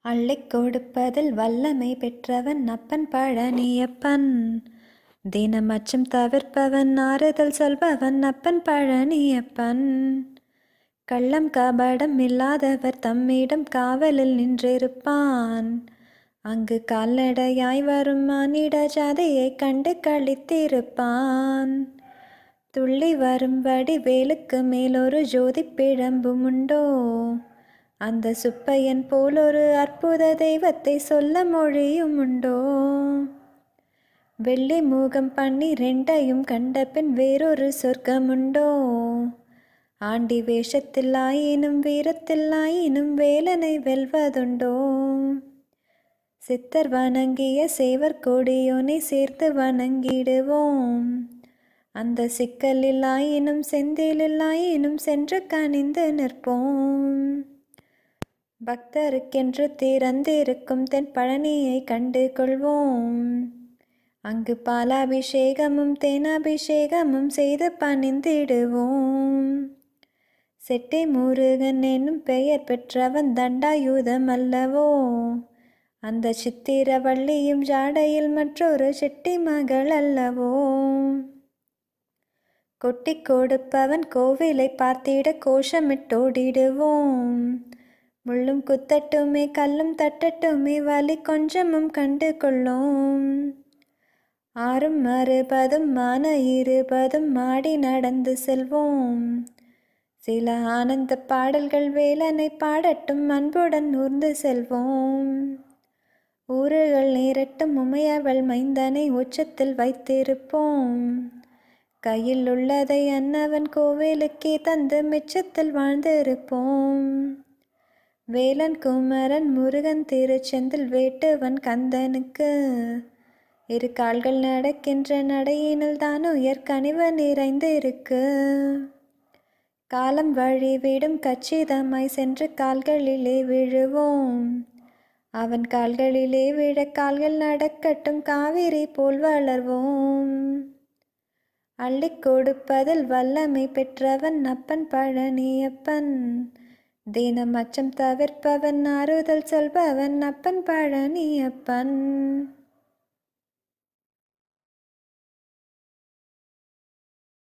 அள்ளிக் கொடுப்பதில் வல்லமை பெற்றவன் அப்பன் பழனியப்பன். தினம் அச்சம் தவிர்ப்பவன் ஆறுதல் சொல்பவன் அப்பன் பழனியப்பன். கள்ளம் கபடம் இல்லாதவர் தம்மிடம் காவலில் நின்றிருப்பான். அங்கு கால்நடையாய் வரும் மானிட ஜாதியைக் கண்டு களித்திருப்பான். துள்ளி வரும் வடிவேலுக்கு மேலொரு ஜோதி பிழம்பும் உண்டோ? அந்த சுப்பையன் போலொரு அற்புத தெய்வத்தை சொல்ல மொழியும் உண்டோ? வெள்ளி மூகம் 12 கண்டபின் வேறொரு சொர்க்கமுண்டோ? ஆண்டி வேஷத்தில் ஆயினும் வீரத்தில் ஆயினும் வேலனை வெல்வதுண்டோ? சித்தர் வணங்கிய சேவர் கொடியோனை சேர்த்து வணங்கிடுவோம். அந்த சிக்கலில் ஆயினும் செந்திலில் ஆயினும் சென்று கனிந்து நிற்போம். பக்தருக்கென்று திறந்திருக்கும் தென் பழனியை கண்டு கொள்வோம். அங்கு பாலாபிஷேகமும் தேனாபிஷேகமும் செய்து பணிந்திடுவோம். செட்டி முருகன் என்னும் பெயர் பெற்றவன் தண்டாயுதம் அல்லவோ? அந்த சித்திரவள்ளியும் ஜாடையில் மற்றொரு செட்டி மகள் அல்லவோ? கொட்டி கொடுப்பவன் கோவிலை பார்த்திட கோஷமிட்டோடிடுவோம். முள்ளும் குத்தட்டுமே கல்லும் தட்டட்டுமே வலி கொஞ்சமும் கண்டு கொள்ளோம். 6 60 மான 20 ஆடி நடந்து செல்வோம். சில ஆனந்த பாடல்கள் வேலனை பாடட்டும் அன்புடன் ஊர்ந்து செல்வோம். ஊறுகள் நேரட்டும் உமையவள் மைந்தனை உச்சத்தில் வைத்திருப்போம். கையில் உள்ளதை அன்னவன் கோவிலுக்கே தந்து மிச்சத்தில் வாழ்ந்திருப்போம். வேலன் குமரன் முருகன் திருச்செந்தில் வேட்டுவன் கந்தனுக்கு 2 கால்கள் நடக்கின்ற நடையினில் தான் உயர்கனிவு நிறைந்திருக்கு. காலம் வழிவிடும் கச்சிதமாய் சென்று கால்களிலே விழுவோம். அவன் கால்களிலே விழ கால்கள் நடக்கட்டும் காவிரி போல் வளர்வோம். அள்ளிக் கொடுப்பதில் வல்லமை பெற்றவன் அப்பன் பழனியப்பன். தினம் அச்சம் தவிர்ப்பவன் ஆறுதல் சொல்பவன் அப்பன் பழனியப்பன்.